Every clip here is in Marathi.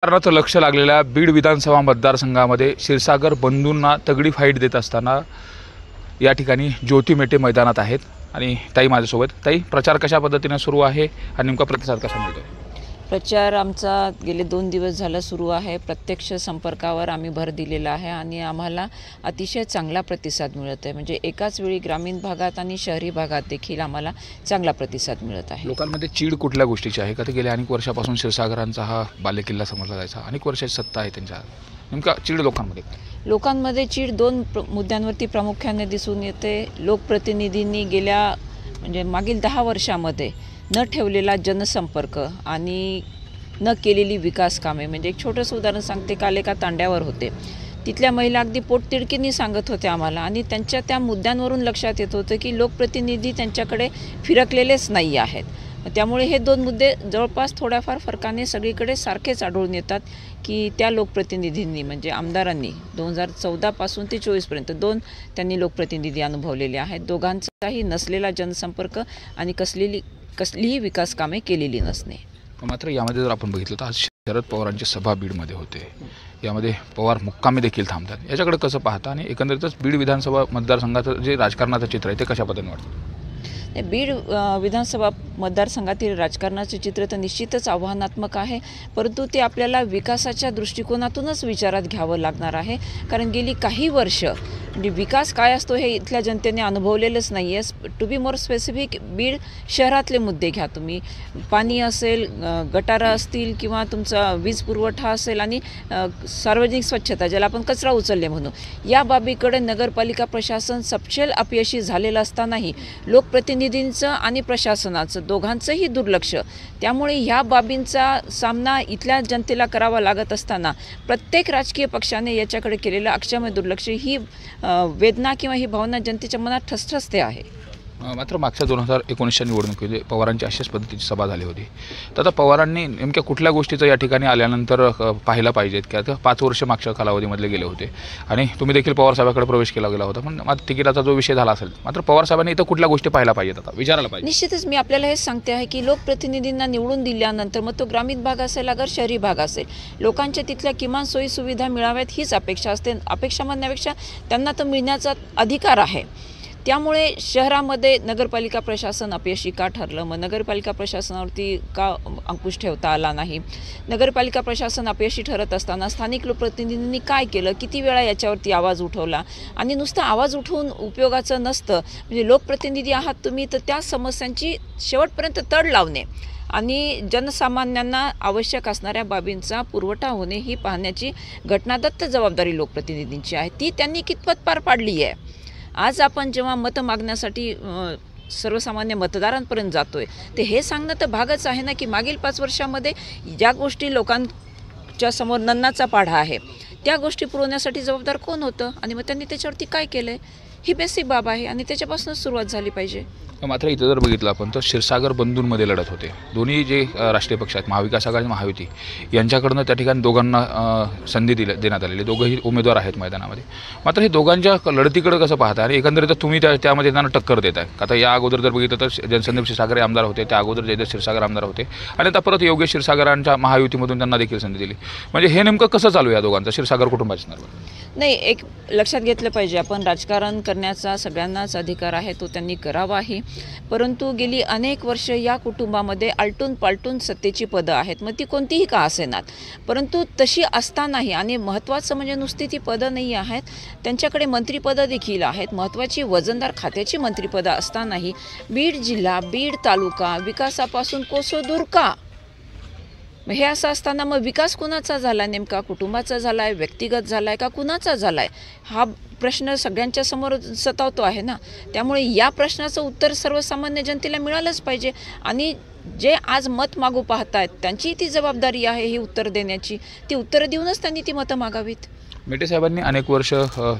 राजकारणाचं लक्ष लागलेल्या बीड विधानसभा मतदारसंघामध्ये क्षीरसागर बंधूंना तगडी फाईट देत असताना या ठिकाणी ज्योती मेटे मैदानात आहेत आणि ताई माझ्यासोबत. ताई, प्रचार कशा पद्धतीने सुरू आहे आणि नेमका प्रतिसाद कसा मिळतोय? प्रचार आमचा गेले 2 दिवस झाला सुरू आहे. प्रत्यक्ष संपर्कावर आम्ही भर दिलेला आहे आणि आम्हाला अतिशय चांगला प्रतिसाद मिळत आहे. म्हणजे एकाच वेळी ग्रामीण भागात आणि शहरी भागात देखील आम्हाला चांगला प्रतिसाद मिळत आहे. लोकांमध्ये चीड कुठल्या गोष्टीची आहे का? ते गेल्या अनेक वर्षापासून क्षीरसागरांचा हा बालेकिल्ला समजला जायचा, अनेक वर्षाची सत्ता आहे त्यांच्या. नेमका चीड लोकांमध्ये चीड 2 मुद्द्यांवरती प्रामुख्याने दिसून येते. लोकप्रतिनिधींनी गेल्या म्हणजे मागील 10 वर्षामध्ये न ठेवलेला जनसंपर्क आणि न केलेली विकास कामे. म्हणजे एक छोटंसं उदाहरण सांगते. काल एका तांड्यावर होते, तिथल्या महिला अगदी पोटतिडकीने सांगत होत्या आम्हाला आणि त्यांच्या त्या मुद्द्यांवरून लक्षात येत होतं की लोकप्रतिनिधी त्यांच्याकडे फिरकलेलेच नाही आहेत. त्यामुळे हे 2 मुद्दे जवळपास थोड्याफार फरकाने सगळीकडे सारखेच आढळून येतात की त्या लोकप्रतिनिधींनी म्हणजे आमदारांनी 2014 पासून ते 24पर्यंत 2 त्यांनी लोकप्रतिनिधी अनुभवलेले आहेत. दोघांचाही नसलेला जनसंपर्क आणि कसलीही विकास कामे केलेली नसणे. मात्र यामध्ये जर आपण बघितलं तर आज शरद पवारांची सभा बीडमध्ये होते. यामध्ये पवार मुक्कामी देखील थांबतात. याच्याकडे कसं पाहता आणि एकंदरीतच बीड विधानसभा मतदारसंघाचं जे राजकारणाचं चित्र आहे ते कशा पद्धतीने वाटतं? बीड विधानसभा मतदारसंघातील राजकारणाचे चित्र तर निश्चितच आव्हानात्मक आहे, परंतु ते आपल्याला विकासाच्या दृष्टिकोनातूनच विचारात घ्यावं लागणार आहे. कारण गेली काही वर्ष म्हणजे विकास काय असतो हे इथल्या जनतेने अनुभवलेलंच नाही आहे. To be more specific, Beed शहरातले मुद्दे घ्या तुम्ही. पाणी असेल, गटारं असतील किंवा तुमचा वीज पुरवठा असेल आणि सार्वजनिक स्वच्छता, ज्याला आपण कचरा उचलले म्हणू, या बाबीकडे नगरपालिका प्रशासन सपशेल अपयशी झालेलं असतानाही लोकप्रतिनिधींचं आणि प्रशासनाचं दोघांचंही दुर्लक्ष. त्यामुळे ह्या बाबींचा सामना इथल्या जनतेला करावा लागत असताना प्रत्येक राजकीय पक्षाने याच्याकडे केलेलं अक्षम्य दुर्लक्ष ही वेदना किंवा ही भावना जनतेच्या मनात ठसठसते आहे. मात्र मागच्या 2019च्या निवडणुकीमध्ये पवारांची अशाच पद्धतीची सभा झाली होती. तर आता पवारांनी नेमक्या कुठल्या गोष्टीचं या ठिकाणी आल्यानंतर पाहायला पाहिजेत की आता 5 वर्ष मागच्या कालावधीमधले गेले होते आणि तुम्ही देखील पवार साहेबांकडे प्रवेश केला गेला होता, पण मात्र तिकिटाचा जो विषय झाला असेल, मात्र पवार साहेबांनी इथं कुठल्या गोष्टी पाहायला पाहिजेत, आता विचारायला पाहिजे? निश्चितच मी आपल्याला हेच सांगते आहे की लोकप्रतिनिधींना निवडून दिल्यानंतर मग तो ग्रामीण भाग असेल अगर शहरी भाग असेल, लोकांच्या तिथल्या किमान सोयी सुविधा मिळाव्यात हीच अपेक्षा असते. अपेक्षा म्हणण्यापेक्षा त्यांना तर मिळण्याचा अधिकार आहे. त्यामुळे शहरामध्ये नगरपालिका प्रशासन अपयशी का ठरलं, मग नगरपालिका प्रशासनावरती का अंकुश ठेवता आला नाही, नगरपालिका प्रशासन अपयशी ठरत असताना स्थानिक लोकप्रतिनिधींनी काय केलं, किती वेळा याच्यावरती आवाज उठवला. आणि नुसतं आवाज उठवून उपयोगाचं नसतं. म्हणजे लोकप्रतिनिधी आहात तुम्ही तर त्या समस्यांची शेवटपर्यंत तड लावणे आणि जनसामान्यांना आवश्यक असणाऱ्या बाबींचा पुरवठा होणे ही पाहण्याची घटनादत्त जबाबदारी लोकप्रतिनिधींची आहे. ती त्यांनी कितपत पार पाडली आहे. आज आपण जेव्हा मतं मागण्यासाठी सर्वसामान्य मतदारांपर्यंत जातोय ते हे सांगणं तर भागच आहे ना की मागील 5 वर्षामध्ये ज्या गोष्टी लोकांच्या समोर नन्नाचा पाढा आहे त्या गोष्टी पुरवण्यासाठी जबाबदार कोण होतं आणि मग त्यांनी त्याच्यावरती काय केलं ही बेसिक बाब आहे आणि त्याच्यापासूनच सुरुवात झाली पाहिजे. मात्र इथं जर बघितलं आपण तर क्षीरसागर बंधूंमध्ये लढत होते. दोन्ही जे राष्ट्रीय पक्ष आहेत, महाविकास आघाडी आणि महायुती, यांच्याकडनं त्या ठिकाणी दोघांना संधी देण्यात आलेली. दोघंही उमेदवार आहेत मैदानामध्ये. मात्र हे दोघांच्या लढतीकडे कसं पाहता आणि एकंदरीत तुम्ही त्यामध्ये त्यांना टक्कर देत आहे? आता या अगोदर जर बघितलं तर जनसंदीप क्षीरसागर आमदार होते, त्या अगोदर जयदत्त क्षीरसागर आमदार होते आणि आता परत योगेश क्षीरसागरांच्या महायुतीमधून त्यांना देखील संधी दिली. म्हणजे हे नेमकं कसं चालू आहे या दोघांचं क्षीरसागर कुटुंबाच्या? नाही, एक लक्षात घेतलं पाहिजे आपण, राजकारण करण्याचा सगळ्यांनाच अधिकार आहे, तो त्यांनी करावाही. परंतु गेली अनेक वर्ष या कुटुंबामध्ये आलटून पालटून सत्तेची पदं आहेत, मग ती कोणतीही का असेनात. परंतु तशी असतानाही आणि महत्त्वाचं म्हणजे नुसती ती पदं नाही आहेत, त्यांच्याकडे मंत्रिपदं देखील आहेत, महत्त्वाची वजनदार खात्याची मंत्रिपदं असतानाही बीड जिल्हा, बीड तालुका विकासापासून कोसो दूर का? हे असं असताना मग विकास कुणाचा झाला, नेमका कुटुंबाचा झाला आहे, व्यक्तिगत झाला आहे का कुणाचा झाला आहे, हा प्रश्न सगळ्यांच्या समोर सतावतो आहे ना. त्यामुळे या प्रश्नाचं उत्तर सर्वसामान्य जनतेला मिळालंच पाहिजे आणि जे आज मत मागू पाहतायत त्यांची ती जबाबदारी आहे ही उत्तर देण्याची. ती उत्तरं देऊनच त्यांनी ती मतं मागावीत. मेटे साहेबांनी अनेक वर्ष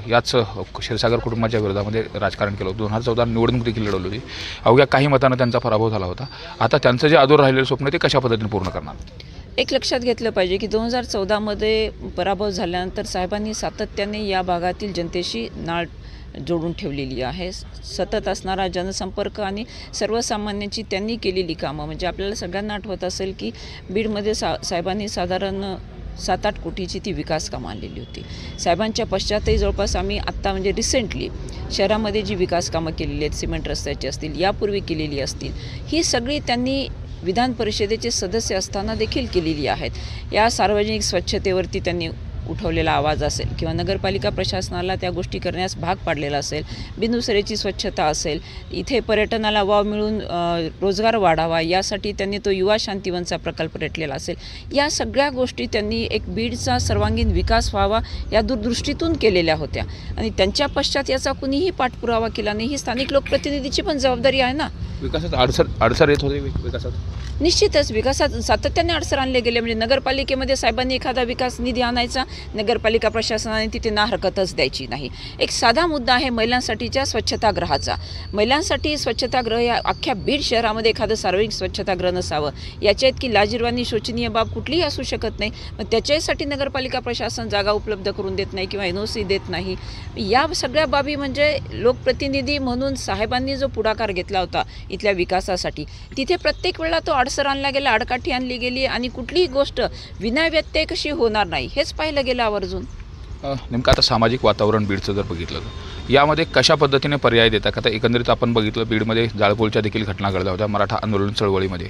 याच क्षीरसागर कुटुंबाच्या विरोधामध्ये राजकारण केलं होतं. 2014 निवडणूक देखील लढवली होती. अवघ्या काही मतांना त्यांचा पराभव झाला होता. आता त्यांचं जे अधूर राहिलेलं स्वप्न ते कशा पद्धतीने पूर्ण करणार? एक लक्षात घेतलं पाहिजे की 2014मध्ये पराभव झाल्यानंतर साहेबांनी सातत्याने या भागातील जनतेशी नाळ जोडून ठेवलेली आहे. सतत असणारा जनसंपर्क आणि सर्वसामान्यांची त्यांनी केलेली कामं म्हणजे आपल्याला सगळ्यांना आठवत असेल की बीडमध्ये साहेबांनी साधारण 7-8 कोटीची ती विकास कामं आणलेली होती. साहेबांच्या पश्चातही जवळपास आम्ही आत्ता म्हणजे रिसेंटली शहरामध्ये जी विकास कामं केलेली आहेत, सिमेंट रस्त्याची असतील, यापूर्वी केलेली असतील, ही सगळी त्यांनी विधान परिषदेचे सदस्य असताना देखील केलेली आहेत. या सार्वजनिक स्वच्छतेवरती त्यांनी उठवलेला आवाज असेल किंवा नगरपालिका प्रशासनाला त्या गोष्टी करण्यास भाग पाडलेला असेल, बिंदुसरेची स्वच्छता असेल, इथे पर्यटनाला वाव मिळून रोजगार वाढावा यासाठी त्यांनी तो युवा शांतीवनचा प्रकल्प रेटलेला असेल. या सगळ्या गोष्टी त्यांनी एक बीडचा सर्वांगीण विकास व्हावा या दूरदृष्टीतून केलेल्या होत्या आणि त्यांच्या पश्चात याचा कुणीही पाठपुरावा केला नाही. ही स्थानिक लोकप्रतिनिधीची पण जबाबदारी आहे ना. विकासात अडसर येत होते विकासात. निश्चितच विकासात सातत्याने अडसर आणले गेले. म्हणजे नगरपालिकेमध्ये साहेबांनी एखादा विकास निधी आणायचा, नगरपालिका प्रशासनाने तिथे ना हरकतच द्यायची नाही. एक साधा मुद्दा आहे महिलांसाठीच्या स्वच्छतागृहाचा. महिलांसाठी स्वच्छतागृह या अख्ख्या बीड शहरामध्ये एखादं सार्वजनिक स्वच्छतागृह नसावं याच्या इतकी लाजिरवाणी शोचनीय बाब कुठलीही असू शकत नाही. मग त्याच्यासाठी नगरपालिका प्रशासन जागा उपलब्ध करून देत नाही किंवा NOC देत नाही. या सगळ्या बाबी म्हणजे लोकप्रतिनिधी म्हणून साहेबांनी जो पुढाकार घेतला होता इथल्या विकासासाठी, तिथे प्रत्येक वेळेला तो अडसर आणला गेला, आडकाठी आणली गेली आणि कुठलीही गोष्ट विनाव्यत्यय कशी होणार नाही हेच पाहिलं गेलं आवर्जून. नेमकं आता सामाजिक वातावरण बीडचं जर बघितलं तर यामध्ये कशा पद्धतीने पर्याय देतात? आता एकंदरीत आपण बघितलं बीडमध्ये जाळपोळच्या देखील घटना घडल्या होत्या मराठा आंदोलन चळवळीमध्ये.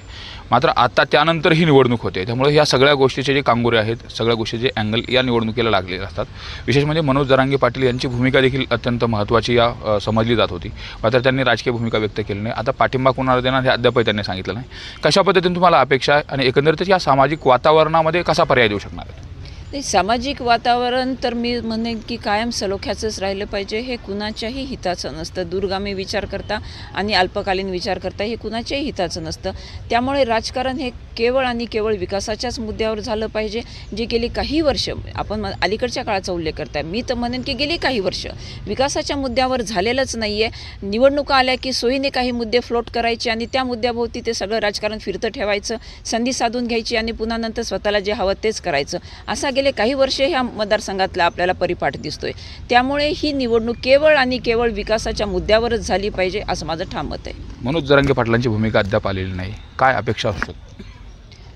मात्र आता त्यानंतर ही निवडणूक होते, त्यामुळे ह्या सगळ्या गोष्टीचे जे कांगोरे आहेत, सगळ्या गोष्टीचे अँगल या निवडणुकीला लागलेले असतात. विशेष म्हणजे मनोज जरांगे पाटील यांची भूमिका देखील अत्यंत महत्त्वाची समजली जात होती. मात्र त्यांनी राजकीय भूमिका व्यक्त केली नाही. आता पाठिंबा कोणाला देणार हे अद्यापही त्यांनी सांगितलं नाही. कशा पद्धतीने तुम्हाला अपेक्षा आहे आणि एकंदरीतच या सामाजिक वातावरणामध्ये कसा पर्याय देऊ शकणार आहे? नाही, सामाजिक वातावरण तर मी म्हणेन की कायम सलोख्याचंच राहिलं पाहिजे. हे कुणाच्याही हिताचं नसतं. दूरगामी विचार करता आणि अल्पकालीन विचार करता हे कुणाच्याही हिताचं नसतं. त्यामुळे राजकारण हे केवळ आणि केवळ विकासाच्याच मुद्द्यावर झालं पाहिजे. जे गेली काही वर्ष, आपण अलीकडच्या काळाचा उल्लेख करताय, मी तर म्हणेन की गेली काही वर्ष विकासाच्या मुद्द्यावर झालेलंच नाही आहे. निवडणुका आल्या की सोयीने काही मुद्दे फ्लोट करायचे आणि त्या मुद्द्याभोवती ते सगळं राजकारण फिरतं ठेवायचं, संधी साधून घ्यायची आणि पुन्हा नंतर स्वतःला जे हवं तेच करायचं. असा गेले काही वर्षे ह्या मतदारसंघातला आपल्याला परिपाठ दिसतोय. त्यामुळे ही निवडणूक केवळ आणि केवळ विकासाच्या मुद्द्यावरच झाली पाहिजे असं माझं ठाम मत आहे. मनोज जरांगे पाटलांची भूमिका अद्याप आलेली नाही, काय अपेक्षा असतात?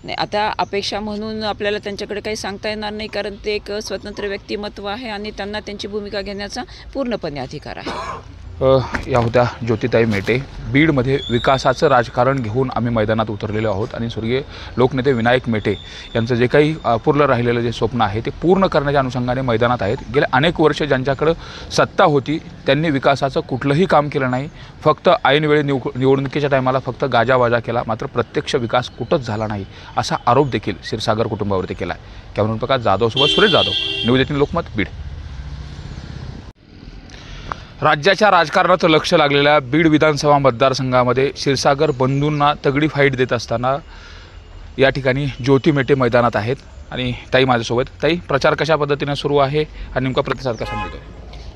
नाही, आता अपेक्षा म्हणून आपल्याला त्यांच्याकडे काही सांगता येणार नाही, कारण ते एक स्वतंत्र व्यक्तिमत्व आहे आणि त्यांना त्यांची भूमिका घेण्याचा पूर्णपणे अधिकार आहे. या होत्या ज्योतिताई मेटे. बीडमध्ये विकासाचं राजकारण घेऊन आम्ही मैदानात उतरलेलो आहोत आणि स्वर्गीय लोकनेते विनायक मेटे यांचं जे काही अपूर्ण राहिलेलं जे स्वप्न आहे ते पूर्ण करण्याच्या अनुषंगाने मैदानात आहेत. गेल्या अनेक वर्ष ज्यांच्याकडं सत्ता होती त्यांनी विकासाचं कुठलंही काम केलं नाही. फक्त ऐनवेळी निवडणुकीच्या टायमाला फक्त गाजावाजा केला, मात्र प्रत्यक्ष विकास कुठंच झाला नाही असा आरोप देखील क्षीरसागर कुटुंबावरती केला आहे. कॅमेरामन प्रकाश जाधवसोबत सुरेश जाधव, न्यूज 18 लोकमत, बीड. राज्याच्या राजकारणात लक्ष लागलेल्या बीड विधानसभा मतदारसंघामध्ये क्षीरसागर बंधूंना तगडी फाईट देत असताना या ठिकाणी ज्योती मेटे मैदानात आहेत आणि ताई माझ्यासोबत. ताई, प्रचार कशा पद्धतीने सुरू आहे आणि नेमका प्रतिसाद कसा मिळतो?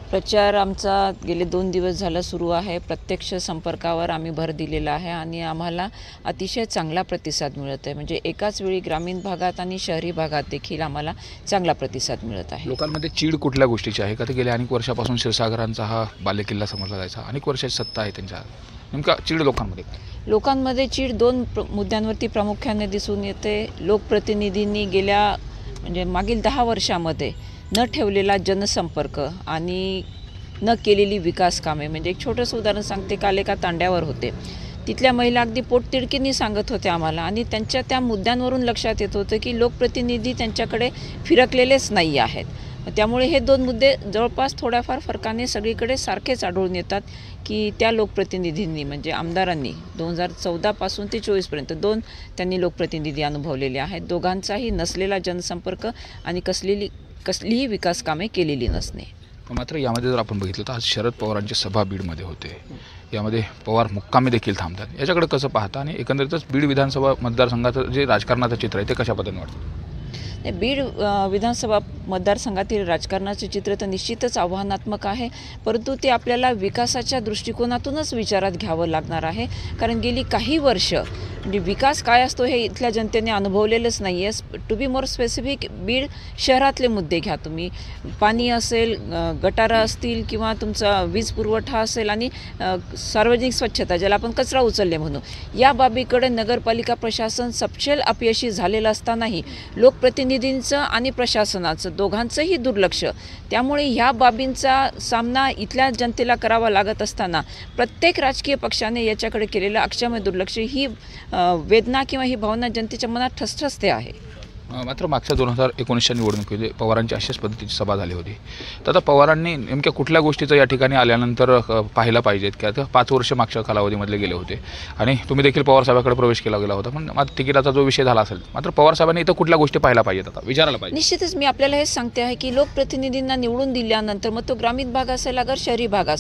प्रचार आमचा गेले 2 दिवस झाला सुरू आहे. प्रत्यक्ष संपर्कावर आम्ही भर दिलेला आहे आणि आम्हाला अतिशय चांगला प्रतिसाद मिळत आहे. म्हणजे एकाच वेळी ग्रामीण भागात आणि शहरी भागात देखील आम्हाला चांगला प्रतिसाद मिळत आहे. लोकांमध्ये चीड कुठल्या गोष्टीची आहे का? ते गेल्या अनेक वर्षापासून क्षीरसागरांचा हा बालेकिल्ला समजला जायचा, अनेक वर्षाची सत्ता आहे त्यांच्या. नेमका चीड लोकांमध्ये चीड 2 मुद्द्यांवरती प्रामुख्याने दिसून येते. लोकप्रतिनिधींनी गेल्या म्हणजे मागील 10 वर्षामध्ये न ठेवलेला जनसंपर्क आणि न केलेली विकास कामे. म्हणजे एक छोटंसं उदाहरण सांगते. काल एका तांड्यावर होते, तिथल्या महिला अगदी पोटतिडकीनी सांगत होत्या आम्हाला आणि त्यांच्या त्या मुद्द्यांवरून लक्षात येत होतं की लोकप्रतिनिधी त्यांच्याकडे फिरकलेलेच नाही आहेत. त्यामुळे हे 2 मुद्दे जवळपास थोड्याफार फरकाने सगळीकडे सारखेच आढळून येतात की त्या लोकप्रतिनिधींनी म्हणजे आमदारांनी 2014 पासून ते 24पर्यंत 2 त्यांनी लोकप्रतिनिधी अनुभवलेले आहेत. दोघांचाही नसलेला जनसंपर्क आणि कसलीही विकास कामे केलेली नसणे. मात्र यामध्ये जर आपण बघितलं तर आज शरद पवारांची सभा बीडमध्ये होते. यामध्ये पवार मुक्कामी देखील थांबतात. याच्याकडे कसं पाहता आणि एकंदरीतच बीड विधानसभा मतदारसंघाचं जे राजकारणाचं चित्र आहे ते कशा पद्धतीने वाटतं? बीड विधानसभा मतदारसंघातील राजकारणाचे चित्र तर निश्चितच आव्हानात्मक आहे, परंतु ते आपल्याला विकासाच्या दृष्टिकोनातूनच विचारात घ्यावं लागणार आहे. कारण गेली काही वर्ष म्हणजे विकास काय असतो हे इथल्या जनतेने अनुभवलेलंच नाही आहे. To be more specific, Beed शहरातले मुद्दे घ्या तुम्ही. पाणी असेल, गटारं असतील किंवा तुमचा वीज पुरवठा असेल आणि सार्वजनिक स्वच्छता ज्याला आपण कचरा उचलले म्हणू, या बाबीकडे नगरपालिका प्रशासन सपशेल अपयशी झालेलं असतानाही लोकप्रतिनिधी लोकप्रतिनिधींचं आणि प्रशासनाचं दोघांचंही दुर्लक्ष. त्यामुळे ह्या बाबींचा सामना इथल्या जनतेला करावा लागत असताना प्रत्येक राजकीय पक्षाने याच्याकडे केलेलं अक्षम्य दुर्लक्ष ही वेदना किंवा ही भावना जनतेच्या मनात ठसठसते आहे. मात्र मागच्या 2019च्या निवडणुकीमध्ये पवारांची अशाच पद्धतीची सभा झाली होती. तर आता पवारांनी नेमक्या कुठल्या गोष्टीचं या ठिकाणी आल्यानंतर पाहायला पाहिजेत की आता 5 वर्ष मागच्या कालावधीमधले गेले होते आणि तुम्ही देखील पवार साहेबांकडे प्रवेश केला गेला होता, पण मात्र तिकिटाचा जो विषय झाला असेल, मात्र पवार साहेबांनी इथं कुठल्या गोष्टी पाहायला पाहिजेत, आता विचारायला पाहिजे. निश्चितच मी आपल्याला हेच सांगते आहे की लोकप्रतिनिधींना निवडून दिल्यानंतर मग तो ग्रामीण भाग असेल अगर शहरी भाग असेल,